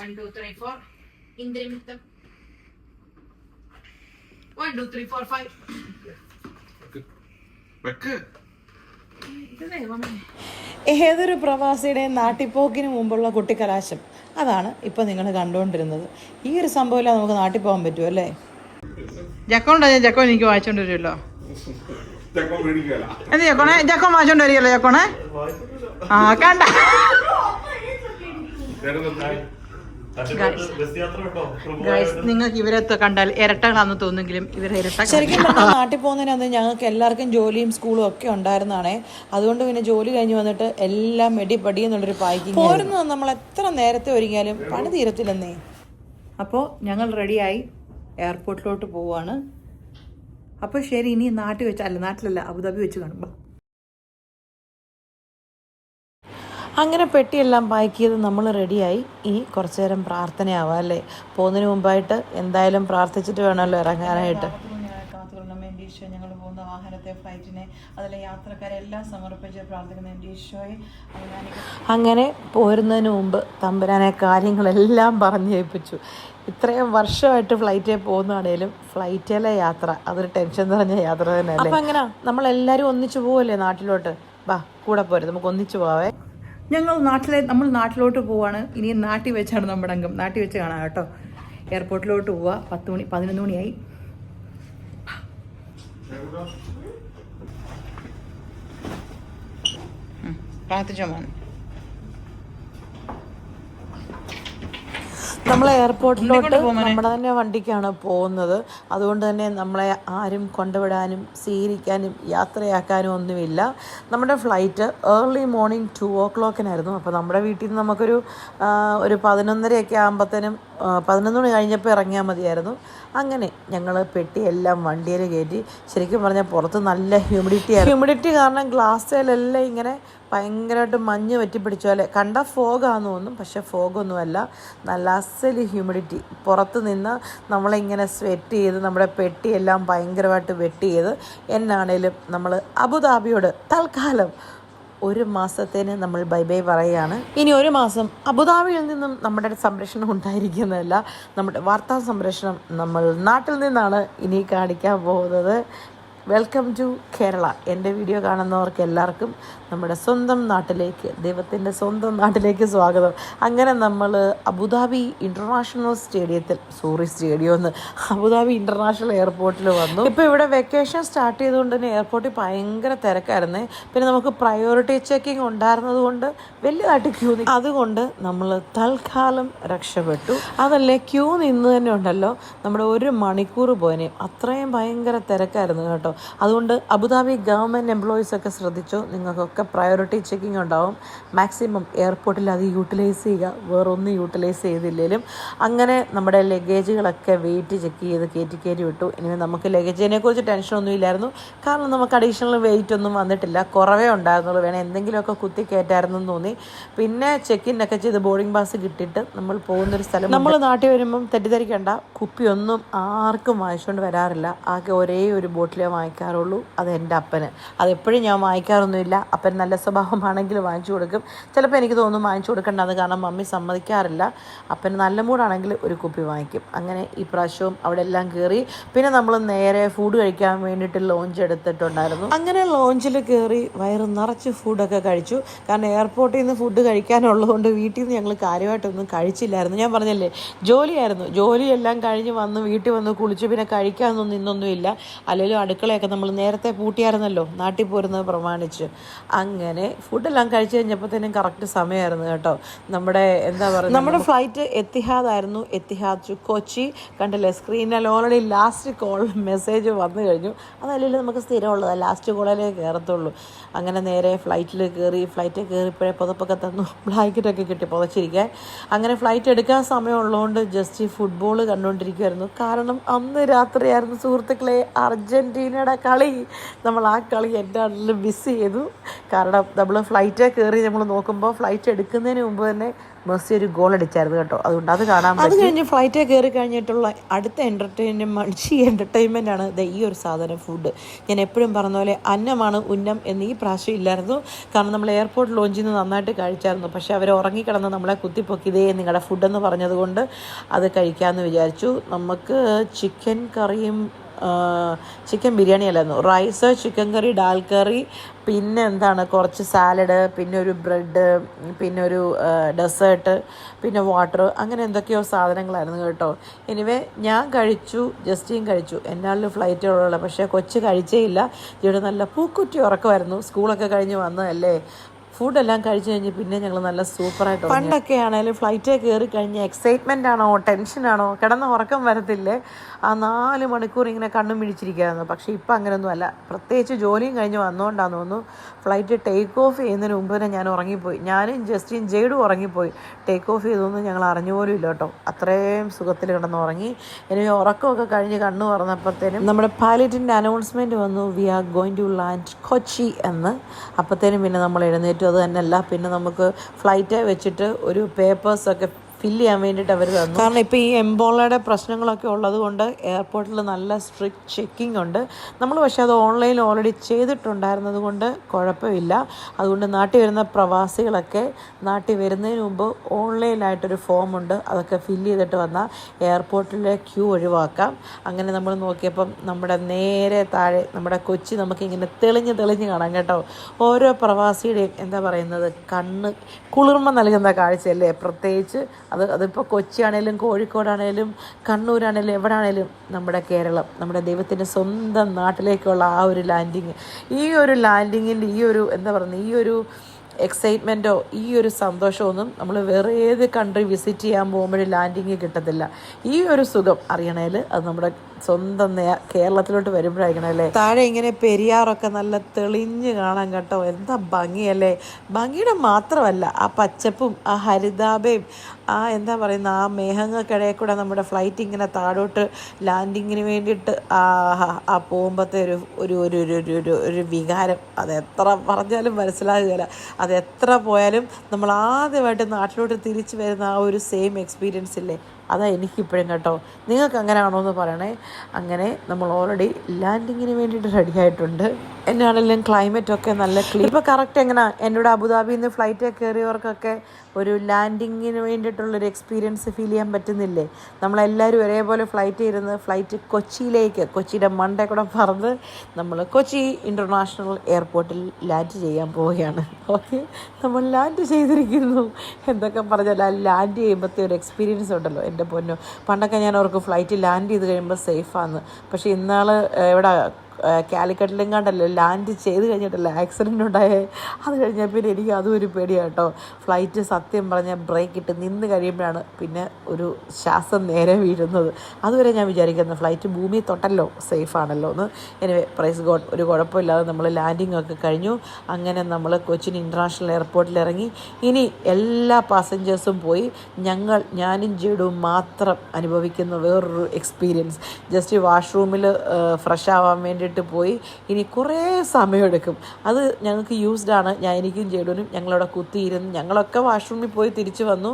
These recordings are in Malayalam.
1 2 3 4 ഇന്ദ്രിമിത്തം 1 2 3 4 5 വെക്ക്. ഏതൊരു പ്രവാസിയുടെയും നാട്ടിപ്പോക്കിന് മുമ്പുള്ള കുട്ടിക്കലാശം അതാണ് ഇപ്പം നിങ്ങൾ കണ്ടുകൊണ്ടിരുന്നത്. ഈ ഒരു സംഭവമില്ല നമുക്ക് നാട്ടിൽ പോകാൻ പറ്റുമോ അല്ലേ? ജക്കോണ്ടാ ഞാൻ ജക്കോ എനിക്ക് വായിച്ചോണ്ട് വരുമല്ലോ. എന്ത് ജക്കോണേ? ജക്കോൻ വായിച്ചോണ്ട് വരികയല്ലോ ജക്കോണേ. ആ കണ്ട നിങ്ങൾക്ക് ഇവരൊക്കെ കണ്ടാൽ ഇരട്ടകളാന്ന് തോന്നുമെങ്കിലും ഇവരെ ഇരട്ട. ശരിക്കും പറഞ്ഞാൽ നാട്ടിൽ പോകുന്നതിനകത്ത് ഞങ്ങൾക്ക് എല്ലാവർക്കും ജോലിയും സ്കൂളും ഒക്കെ ഉണ്ടായിരുന്നതാണേ. അതുകൊണ്ട് പിന്നെ ജോലി കഴിഞ്ഞ് വന്നിട്ട് എല്ലാം മെടിപടി എന്നുള്ളൊരു പായ്ക്കിങ് പോരുന്നത്. നമ്മൾ എത്ര നേരത്തെ ഒരുങ്ങിയാലും പണി തീരത്തില്ലെന്നേ. അപ്പോൾ ഞങ്ങൾ റെഡിയായി എയർപോർട്ടിലോട്ട് പോവാണ്. അപ്പോൾ ശരി, ഇനി നാട്ടിൽ വെച്ച് അല്ല നാട്ടിലല്ല അബുദാബി വെച്ച് കാണുമ്പോൾ. അങ്ങനെ പെട്ടിയെല്ലാം പാക്ക് ചെയ്ത് നമ്മൾ റെഡിയായി. ഇനി കുറച്ച് നേരം പ്രാർത്ഥനയാവാം അല്ലേ? പോകുന്നതിന് മുമ്പായിട്ട് എന്തായാലും പ്രാർത്ഥിച്ചിട്ട് വേണമല്ലോ ഇറങ്ങാനായിട്ട്. എൻ്റെ ഈശോ, ഞങ്ങൾ പോകുന്ന വാഹനത്തെ, ഫ്ലൈറ്റിനെ, അതിലെ യാത്രക്കാരെല്ലാം സമർപ്പിച്ച് പ്രാർത്ഥിക്കുന്ന എൻ്റെ ഈശോയെ. അങ്ങനെ പോരുന്നതിന് മുമ്പ് തമ്പുരാനെ കാര്യങ്ങളെല്ലാം പറഞ്ഞു ഏൽപ്പിച്ചു. ഇത്രയും വർഷമായിട്ട് ഫ്ലൈറ്റിൽ പോകുന്നതാണേലും ഫ്ലൈറ്റിലെ യാത്ര അതൊരു ടെൻഷൻ നിറഞ്ഞ യാത്ര തന്നെ അല്ലേ? അപ്പം എങ്ങനെയാ നമ്മളെല്ലാവരും ഒന്നിച്ചു പോവല്ലേ നാട്ടിലോട്ട്? വാ കൂടെ പോരെ, നമുക്ക് ഒന്നിച്ചു പോവാവേ. നമ്മൾ നാട്ടിലോട്ട് പോവാണ്. ഇനി നാട്ടിൽ വെച്ചാണ് നമ്മുടെ അംഗം. നാട്ടിൽ വെച്ച് കാണാം കേട്ടോ. എയർപോർട്ടിലോട്ട് പോവുക. 11 മണിയായി. പ്രാർത്ഥിച്ചോ മോൻ. നമ്മൾ എയർപോർട്ടിലോട്ട് നമ്മുടെ തന്നെ വണ്ടിക്കാണ് പോകുന്നത്. അതുകൊണ്ട് തന്നെ നമ്മളെ ആരും കൊണ്ടുവിടാനും സ്വീകരിക്കാനും യാത്രയാക്കാനും ഒന്നുമില്ല. നമ്മുടെ ഫ്ലൈറ്റ് ഏർലി മോർണിംഗ് 2 o'clock അപ്പോൾ നമ്മുടെ വീട്ടിൽ നിന്ന് നമുക്കൊരു 11:30 ആകുമ്പോഴത്തേനും 11 മണി കഴിഞ്ഞപ്പോൾ ഇറങ്ങിയാൽ മതിയായിരുന്നു. അങ്ങനെ ഞങ്ങൾ പെട്ടിയെല്ലാം വണ്ടിയിൽ കയറ്റി. ശരിക്കും പറഞ്ഞാൽ പുറത്ത് നല്ല ഹ്യൂമിഡിറ്റി കാരണം ഗ്ലാസ്സിലെല്ലാം ഇങ്ങനെ ഭയങ്കരമായിട്ട് മഞ്ഞ് പറ്റിപ്പിടിച്ച പോലെ. കണ്ട ഫോഗാന്ന് തോന്നും, പക്ഷേ ഫോഗൊന്നുമല്ല. നല്ല അസല് ഹ്യൂമിഡിറ്റി. പുറത്ത് നിന്ന് നമ്മളിങ്ങനെ സ്വെറ്റ് ചെയ്ത് നമ്മുടെ പെട്ടിയെല്ലാം ഭയങ്കരമായിട്ട് വെറ്റ് ചെയ്ത് എന്നാണേലും നമ്മൾ അബുദാബിയോട് തൽക്കാലം 1 മാസത്തേന് നമ്മൾ ബൈ ബൈ പറയുകയാണ്. ഇനി 1 മാസം അബുദാബിയിൽ നിന്നും നമ്മുടെ സംരക്ഷണം ഉണ്ടായിരിക്കുന്നതല്ല, നമ്മുടെ വാർത്താ സംരക്ഷണം നമ്മൾ നാട്ടിൽ നിന്നാണ് ഇനി കാണിക്കാൻ പോകുന്നത്. Welcome to Kerala. എൻ്റെ വീഡിയോ കാണുന്നവർക്ക് എല്ലാവർക്കും നമ്മുടെ സ്വന്തം നാട്ടിലേക്ക്, ദൈവത്തിൻ്റെ സ്വന്തം നാട്ടിലേക്ക് സ്വാഗതം. അങ്ങനെ നമ്മൾ അബുദാബി ഇൻ്റർനാഷണൽ അബുദാബി ഇൻ്റർനാഷണൽ എയർപോർട്ടിൽ വന്നു. ഇപ്പോൾ ഇവിടെ വെക്കേഷൻ സ്റ്റാർട്ട് ചെയ്തുകൊണ്ട് തന്നെ എയർപോർട്ടിൽ ഭയങ്കര തിരക്കായിരുന്നേ. പിന്നെ നമുക്ക് പ്രയോറിറ്റി ചെക്കിങ് ഉണ്ടായിരുന്നത് കൊണ്ട് വലിയതായിട്ട് ക്യൂ അതുകൊണ്ട് നമ്മൾ തൽക്കാലം രക്ഷപ്പെട്ടു. അതല്ലേ ക്യൂ നിന്ന് തന്നെ ഉണ്ടല്ലോ നമ്മുടെ 1 മണിക്കൂർ പോയനെ. അത്രയും ഭയങ്കര തിരക്കായിരുന്നു കേട്ടോ. അതുകൊണ്ട് അബുദാബി ഗവൺമെൻറ് എംപ്ലോയീസൊക്കെ ശ്രദ്ധിച്ചു, നിങ്ങൾക്കൊക്കെ പ്രയോറിറ്റി ചെക്കിങ് ഉണ്ടാവും. മാക്സിമം എയർപോർട്ടിൽ അത് യൂട്ടിലൈസ് ചെയ്യുക, വേറൊന്നും യൂട്ടിലൈസ് ചെയ്തില്ലെങ്കിലും. അങ്ങനെ നമ്മുടെ ലഗേജുകളൊക്കെ വെയിറ്റ് ചെക്ക് ചെയ്ത് കയറ്റി വിട്ടു. ഇനി നമുക്ക് ലഗേജിനെ കുറിച്ച് ടെൻഷനൊന്നും ഇല്ലായിരുന്നു, കാരണം നമുക്ക് അഡീഷണൽ വെയിറ്റ് ഒന്നും വന്നിട്ടില്ല, കുറവേ ഉണ്ടായിരുന്നുള്ളൂ. വേണം എന്തെങ്കിലുമൊക്കെ കുത്തി കയറ്റായിരുന്നു എന്ന് തോന്നി. പിന്നെ ചെക്കിനൊക്കെ ചെയ്ത് ബോർഡിംഗ് പാസ് കിട്ടിയിട്ട് നമ്മൾ പോകുന്നൊരു സ്ഥലം. നമ്മൾ നാട്ടിൽ വരുമ്പം തെറ്റിദ്ധരിക്കേണ്ട, കുപ്പിയൊന്നും ആർക്കും വാങ്ങിച്ചുകൊണ്ട് വരാറില്ല. ആകെ ഒരേ ഒരു ബോട്ടിലേ വാങ്ങിക്കാറുള്ളൂ, അത് എൻ്റെ അപ്പന്. അതെപ്പോഴും ഞാൻ വാങ്ങിക്കാറൊന്നുമില്ല. അപ്പൻ നല്ല സ്വഭാവമാണെങ്കിൽ വാങ്ങിച്ചു കൊടുക്കും. ചിലപ്പോൾ എനിക്ക് തോന്നും വാങ്ങിച്ചു കൊടുക്കേണ്ടത്, കാരണം മമ്മി സമ്മതിക്കാറില്ല. അപ്പൻ നല്ല മൂടാണെങ്കിൽ ഒരു കുപ്പി വാങ്ങിക്കും. അങ്ങനെ ഈ പ്രാവശ്യവും അവിടെ എല്ലാം കയറി. പിന്നെ നമ്മൾ നേരെ ഫുഡ് കഴിക്കാൻ വേണ്ടിയിട്ട് ലോഞ്ച് എടുത്തിട്ടുണ്ടായിരുന്നു. അങ്ങനെ ലോഞ്ചിൽ കയറി വയറ് നിറച്ച് ഫുഡൊക്കെ കഴിച്ചു. കാരണം എയർപോർട്ടിൽ നിന്ന് ഫുഡ് കഴിക്കാനുള്ളതുകൊണ്ട് വീട്ടിൽ നിന്ന് ഞങ്ങൾ കാര്യമായിട്ടൊന്നും കഴിച്ചില്ലായിരുന്നു. ഞാൻ പറഞ്ഞല്ലേ ജോലിയായിരുന്നു. ജോലിയെല്ലാം കഴിഞ്ഞ് വന്ന് വീട്ടിൽ വന്ന് കുളിച്ച് പിന്നെ കഴിക്കാനൊന്നും നിന്നൊന്നുമില്ല. അല്ലെങ്കിൽ അടുക്കളയൊക്കെ നമ്മൾ നേരത്തെ പൂട്ടിയായിരുന്നല്ലോ നാട്ടിൽ പോരുന്നത് പ്രമാണിച്ച്. അങ്ങനെ ഫുഡെല്ലാം കഴിച്ച് കഴിഞ്ഞപ്പോഴത്തേനും കറക്റ്റ് സമയമായിരുന്നു കേട്ടോ. നമ്മുടെ എന്താ പറയുക, നമ്മുടെ ഫ്ലൈറ്റ് എത്തിഹാദായിരുന്നു. എത്തിഹാദ് ടു കൊച്ചി. കണ്ടില്ലേ സ്ക്രീനിൽ ഓൾറെഡി ലാസ്റ്റ് കോൾ മെസ്സേജ് വന്നു കഴിഞ്ഞു. അതല്ലെങ്കിൽ നമുക്ക് സ്ഥിരമുള്ളതാണ്, ലാസ്റ്റ് കോളിലേ കയറത്തുള്ളൂ. അങ്ങനെ നേരെ ഫ്ലൈറ്റിൽ കയറിയപ്പോഴേ പുതപ്പൊക്കെ തന്നു, ബ്ലാങ്കറ്റൊക്കെ കിട്ടി പുതച്ചിരിക്കാൻ. അങ്ങനെ ഫ്ലൈറ്റ് എടുക്കാൻ സമയമുള്ളതുകൊണ്ട് ജസ്റ്റ് ഈ ഫുട്ബോൾ കണ്ടുകൊണ്ടിരിക്കുമായിരുന്നു. കാരണം അന്ന് രാത്രിയായിരുന്നു സുഹൃത്തുക്കളെ അർജൻറ്റീന മറഡോണയുടെ കളി, നമ്മൾ ആ കളി എൻ്റെ ആളിൽ മിസ് ചെയ്തു. കാരണം നമ്മൾ ഫ്ലൈറ്റിൽ കയറി നമ്മൾ നോക്കുമ്പോൾ ഫ്ലൈറ്റ് എടുക്കുന്നതിന് മുമ്പ് തന്നെ മെസ്സി ഒരു ഗോൾ അടിച്ചായിരുന്നു കേട്ടോ. അതുകൊണ്ട് അത് കാണാൻ പറ്റും. അത് കഴിഞ്ഞ് ഫ്ലൈറ്റിൽ കയറി കഴിഞ്ഞിട്ടുള്ള അടുത്ത എൻ്റർടൈൻമെൻ്റ് ആണ് ഈ ഒരു സാധനം, ഫുഡ്. ഞാൻ എപ്പോഴും പറഞ്ഞ പോലെ അന്നമാണ് ഉന്നം എന്ന് ഈ പ്രാവശ്യം ഇല്ലായിരുന്നു. കാരണം നമ്മൾ എയർപോർട്ട് ലോഞ്ചിൽ നിന്ന് നന്നായിട്ട് കഴിച്ചായിരുന്നു. പക്ഷേ അവർ ഉറങ്ങിക്കിടന്ന് നമ്മളെ കുത്തിപ്പൊക്കിതേ നിങ്ങളുടെ ഫുഡെന്ന് പറഞ്ഞതുകൊണ്ട് അത് കഴിക്കാമെന്ന് വിചാരിച്ചു. നമുക്ക് ചിക്കൻ കറിയും ചിക്കൻ ബിരിയാണി അല്ലായിരുന്നു, റൈസ്, ചിക്കൻ കറി, ഡാൽ കറി, പിന്നെ എന്താണ് കുറച്ച് സാലഡ്, പിന്നെ ഒരു ബ്രെഡ്, പിന്നെ ഒരു ഡെസേർട്ട്, പിന്നെ വാട്ടർ, അങ്ങനെ എന്തൊക്കെയോ സാധനങ്ങളായിരുന്നു കേട്ടോ. എനിവേ ഞാൻ കഴിച്ചു, ജസ്റ്റിൻ കഴിച്ചു, എന്നാലും ഫ്ലൈറ്റുള്ള. പക്ഷേ കൊച്ച് കഴിച്ചേ ഇല്ല. ഇവിടെ നല്ല പൂക്കുറ്റി ഉറക്കമായിരുന്നു. സ്കൂളൊക്കെ കഴിഞ്ഞ് വന്നതല്ലേ. ഫുഡെല്ലാം കഴിച്ച് കഴിഞ്ഞ് പിന്നെ ഞങ്ങൾ നല്ല സൂപ്പറായിട്ട്. പണ്ടൊക്കെ ആണെങ്കിലും ഫ്ലൈറ്റിൽ കയറി കഴിഞ്ഞ് എക്സൈറ്റ്മെൻ്റ് ആണോ ടെൻഷനാണോ കിടന്ന് ഉറക്കം വരത്തില്ലേ, ആ 4 മണിക്കൂർ ഇങ്ങനെ കണ്ണും പിടിച്ചിരിക്കുകയായിരുന്നു. പക്ഷേ ഇപ്പം അങ്ങനെയൊന്നും അല്ല. പ്രത്യേകിച്ച് ജോലിയും കഴിഞ്ഞ് വന്നുകൊണ്ടാന്ന് തോന്നുന്നു ഫ്ലൈറ്റ് ടേക്ക് ഓഫ് ചെയ്യുന്നതിന് മുമ്പ് തന്നെ ഞാൻ ഉറങ്ങിപ്പോയി. ഞാനും ജസ്റ്റിൻ ജെയ്ഡും ഉറങ്ങിപ്പോയി. ടേക്ക് ഓഫ് ചെയ്തൊന്നും ഞങ്ങൾ അറിഞ്ഞു പോലും ഇല്ല കേട്ടോ. അത്രയും സുഖത്തിൽ കിടന്ന് ഉറങ്ങി. എനിക്ക് ഉറക്കമൊക്കെ കഴിഞ്ഞ് കണ്ണു തുറന്നപ്പോഴത്തേനും നമ്മുടെ പൈലറ്റിൻ്റെ അനൗൺസ്മെൻറ്റ് വന്നു, we are going to land Kochi എന്ന്. അപ്പോഴത്തേനും പിന്നെ നമ്മൾ എഴുന്നേറ്റു. അത് തന്നെയല്ല, പിന്നെ നമുക്ക് ഫ്ലൈറ്റ് വെച്ചിട്ട് ഒരു പേപ്പേഴ്സൊക്കെ ഫില്ല് ചെയ്യാൻ വേണ്ടിയിട്ട് അവർ തന്നു. കാരണം ഇപ്പോൾ ഈ എംബോളയുടെ പ്രശ്നങ്ങളൊക്കെ ഉള്ളത് കൊണ്ട് എയർപോർട്ടിൽ നല്ല സ്ട്രിക്റ്റ് ചെക്കിംഗ് ഉണ്ട്. നമ്മൾ പക്ഷേ അത് ഓൺലൈനിൽ ഓൾറെഡി ചെയ്തിട്ടുണ്ടായിരുന്നത് കൊണ്ട് കുഴപ്പമില്ല. അതുകൊണ്ട് നാട്ടിൽ വരുന്ന പ്രവാസികളൊക്കെ നാട്ടിൽ വരുന്നതിന് മുമ്പ് ഓൺലൈനായിട്ടൊരു ഫോമുണ്ട്, അതൊക്കെ ഫില്ല് ചെയ്തിട്ട് വന്നാൽ എയർപോർട്ടിലെ ക്യൂ ഒഴിവാക്കാം. അങ്ങനെ നമ്മൾ നോക്കിയപ്പം നമ്മുടെ നേരെ താഴെ നമ്മുടെ കൊച്ചി നമുക്കിങ്ങനെ തെളിഞ്ഞ് കാണാം കേട്ടോ. ഓരോ പ്രവാസിയുടെയും എന്താ പറയുന്നത്, കണ്ണ് കുളിർമ നൽകുന്ന കാഴ്ചയല്ലേ. പ്രത്യേകിച്ച് അതിപ്പോൾ കൊച്ചിയാണേലും കോഴിക്കോടാണേലും കണ്ണൂരാണേലും എവിടെയാണേലും നമ്മുടെ കേരളം, നമ്മുടെ ദൈവത്തിൻ്റെ സ്വന്തം നാട്ടിലേക്കുള്ള ആ ഒരു ലാൻഡിങ്, ഈ ഒരു ലാൻഡിങ്ങിൻ്റെ ഈ ഒരു എന്താ പറയുന്നത്, ഈ ഒരു എക്സൈറ്റ്മെൻറ്റോ ഈ ഒരു സന്തോഷമൊന്നും നമ്മൾ വേറെ ഏത് കൺട്രി വിസിറ്റ് ചെയ്യാൻ പോകുമ്പോഴും ലാൻഡിങ് കിട്ടത്തില്ല. ഈ ഒരു സുഖം അറിയണേൽ അത് നമ്മുടെ സ്വന്തം കേരളത്തിലോട്ട് വരുമ്പോഴായിരിക്കണല്ലേ. താഴെ ഇങ്ങനെ പെരിയാറൊക്കെ നല്ല തെളിഞ്ഞ് കാണാൻ കേട്ടോ. എന്താ ഭംഗിയല്ലേ. ഭംഗിയുടെ മാത്രമല്ല ആ പച്ചപ്പും ആ ഹരിതാഭയും ആ എന്താ പറയുന്ന ആ മേഘങ്ങൾക്കിടയിൽ കൂടെ നമ്മുടെ ഫ്ലൈറ്റ് ഇങ്ങനെ താഴോട്ട് ലാൻഡിങ്ങിന് വേണ്ടിയിട്ട് ആ പോകുമ്പോഴത്തെ ഒരു വികാരം അതെത്ര പറഞ്ഞാലും മനസ്സിലാകുകയില്ല. അതെത്ര പോയാലും നമ്മൾ ആദ്യമായിട്ട് നാട്ടിലോട്ട് തിരിച്ചു വരുന്ന ആ ഒരു സെയിം എക്സ്പീരിയൻസ് ഇല്ലേ, അതാ എനിക്കിപ്പോഴും കേട്ടോ. നിങ്ങൾക്ക് അങ്ങനെയാണോ എന്ന് പറയണേ. അങ്ങനെ നമ്മൾ ഓൾറെഡി ലാൻഡിങ്ങിന് വേണ്ടിയിട്ട് റെഡി ആയിട്ടുണ്ട്. എന്നാണെങ്കിലും ക്ലൈമറ്റൊക്കെ നല്ല ക്ലീൻ. ഇപ്പോൾ കറക്റ്റ് എങ്ങനെയാണ് എന്നോട് അബുദാബിയിൽ നിന്ന് ഫ്ലൈറ്റിൽ കയറിയവർക്കൊക്കെ ഒരു ലാൻഡിങ്ങിന് വേണ്ടിയിട്ടുള്ളൊരു എക്സ്പീരിയൻസ് ഫീൽ ചെയ്യാൻ പറ്റുന്നില്ലേ. നമ്മളെല്ലാവരും ഒരേപോലെ ഫ്ലൈറ്റ് കൊച്ചിയുടെ മണ്ടേ കൂടെ പറന്ന് നമ്മൾ കൊച്ചി ഇൻ്റർനാഷണൽ എയർപോർട്ടിൽ ലാൻഡ് ചെയ്യാൻ പോവുകയാണ്. ഓക്കെ, നമ്മൾ ലാൻഡ് ചെയ്തിരിക്കുന്നു. എന്തൊക്കെ പറഞ്ഞാൽ ആ ലാൻഡ് ചെയ്യുമ്പോഴത്തെ ഒരു എക്സ്പീരിയൻസ് ഉണ്ടല്ലോ എൻ്റെ പൊന്നോ. പണ്ടൊക്കെ ഞാൻ അവർക്ക് ഫ്ലൈറ്റ് ലാൻഡ് ചെയ്ത് കഴിയുമ്പോൾ സേഫാന്ന്. പക്ഷേ ഇന്നാൾ ഇവിടെ കാലിക്കറ്റിലും കണ്ടല്ലോ ലാൻഡ് ചെയ്ത് കഴിഞ്ഞിട്ടല്ല ആക്സിഡൻ്റ് ഉണ്ടായേ. അത് കഴിഞ്ഞാൽ പിന്നെ എനിക്ക് അതും ഒരു പേടിയാണ് കേട്ടോ. ഫ്ലൈറ്റ് സത്യം പറഞ്ഞാൽ ബ്രേക്ക് ഇട്ട് നിന്ന് കഴിയുമ്പോഴാണ് പിന്നെ ഒരു ശ്വാസം നേരെ വീഴുന്നത്. അതുവരെ ഞാൻ വിചാരിക്കുന്നത് ഫ്ലൈറ്റ് ഭൂമി തൊട്ടല്ലോ സേഫാണല്ലോ എന്ന്. എനിവേ പ്രൈസ് ഗോഡ്, ഒരു കുഴപ്പമില്ലാതെ നമ്മൾ ലാൻഡിങ് ഒക്കെ കഴിഞ്ഞു. അങ്ങനെ നമ്മൾ കൊച്ചിൻ ഇൻ്റർനാഷണൽ എയർപോർട്ടിൽ ഇറങ്ങി. ഇനി എല്ലാ പാസഞ്ചേഴ്സും പോയി, ഞാനും ജെയ്ഡും മാത്രം അനുഭവിക്കുന്ന വേറൊരു എക്സ്പീരിയൻസ്. ജസ്റ്റ് വാഷ്റൂമിൽ ഫ്രഷ് ആവാൻ വേണ്ടി പോയി. ഇനി കുറേ സമയമെടുക്കും. അത് ഞങ്ങൾക്ക് യൂസ്ഡാണ്. എനിക്കും ജെയ്ഡുനും ഞങ്ങളവിടെ കുത്തിയിരുന്ന് ഞങ്ങളൊക്കെ വാഷ്റൂമിൽ പോയി തിരിച്ചു വന്നു.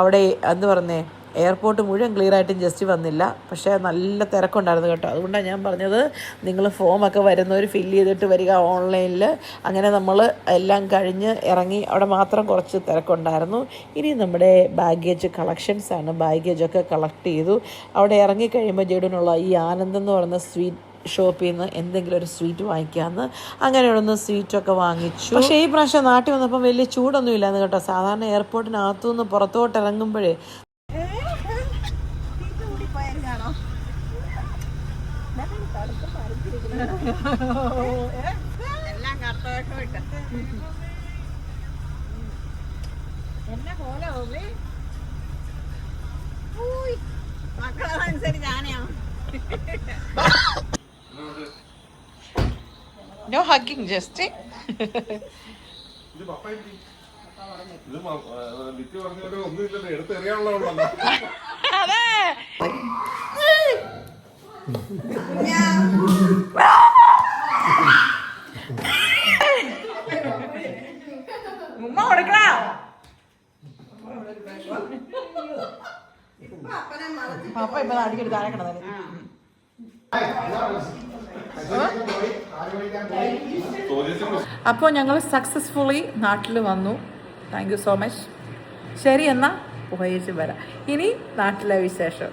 അവിടെ എന്താ പറയുന്നേ, എയർപോർട്ട് മുഴുവൻ ക്ലിയറായിട്ടും ജസ്റ്റ് വന്നില്ല. പക്ഷേ നല്ല തിരക്കുണ്ടായിരുന്നു കേട്ടോ. അതുകൊണ്ടാണ് ഞാൻ പറഞ്ഞത് നിങ്ങൾ ഫോമൊക്കെ വരുന്നവർ ഫില്ല് ചെയ്തിട്ട് വരിക ഓൺലൈനിൽ. അങ്ങനെ നമ്മൾ എല്ലാം കഴിഞ്ഞ് ഇറങ്ങി. അവിടെ മാത്രം കുറച്ച് തിരക്കുണ്ടായിരുന്നു. ഇനി നമ്മുടെ ബാഗേജ് കളക്ഷൻസാണ്. ബാഗേജൊക്കെ കളക്ട് ചെയ്തു. അവിടെ ഇറങ്ങിക്കഴിയുമ്പോൾ ജെയ്ഡുനുള്ള ഈ ആനന്ദം എന്ന് പറയുന്ന സ്വീറ്റ് ഷോപ്പിൽ നിന്ന് എന്തെങ്കിലും ഒരു സ്വീറ്റ് വാങ്ങിക്കാമെന്ന് അങ്ങനെയുള്ളൊന്ന് സ്വീറ്റൊക്കെ വാങ്ങിച്ചു. പക്ഷേ ഈ പ്രാവശ്യം നാട്ടിൽ വന്നപ്പോൾ വലിയ ചൂടൊന്നും ഇല്ലാന്ന് കേട്ടോ. സാധാരണ എയർപോർട്ടിനകത്തുനിന്ന് പുറത്തോട്ട് ഇറങ്ങുമ്പോഴേ എന്നെ പോലെ മക്കളനുസരിച്ച് ആനയാണ്. No hugging, Justin. അതെ പപ്പ ഇപ്പൊ അടിക്കെടുത്ത് താഴെ കിടന്നത്. അപ്പോൾ ഞങ്ങൾ സക്സസ്ഫുള്ളി നാട്ടിൽ വന്നു. Thank you so much. ശരി എന്നാൽ പോയേച്ച് വരാം. ഇനി നാട്ടിലെ വിശേഷം.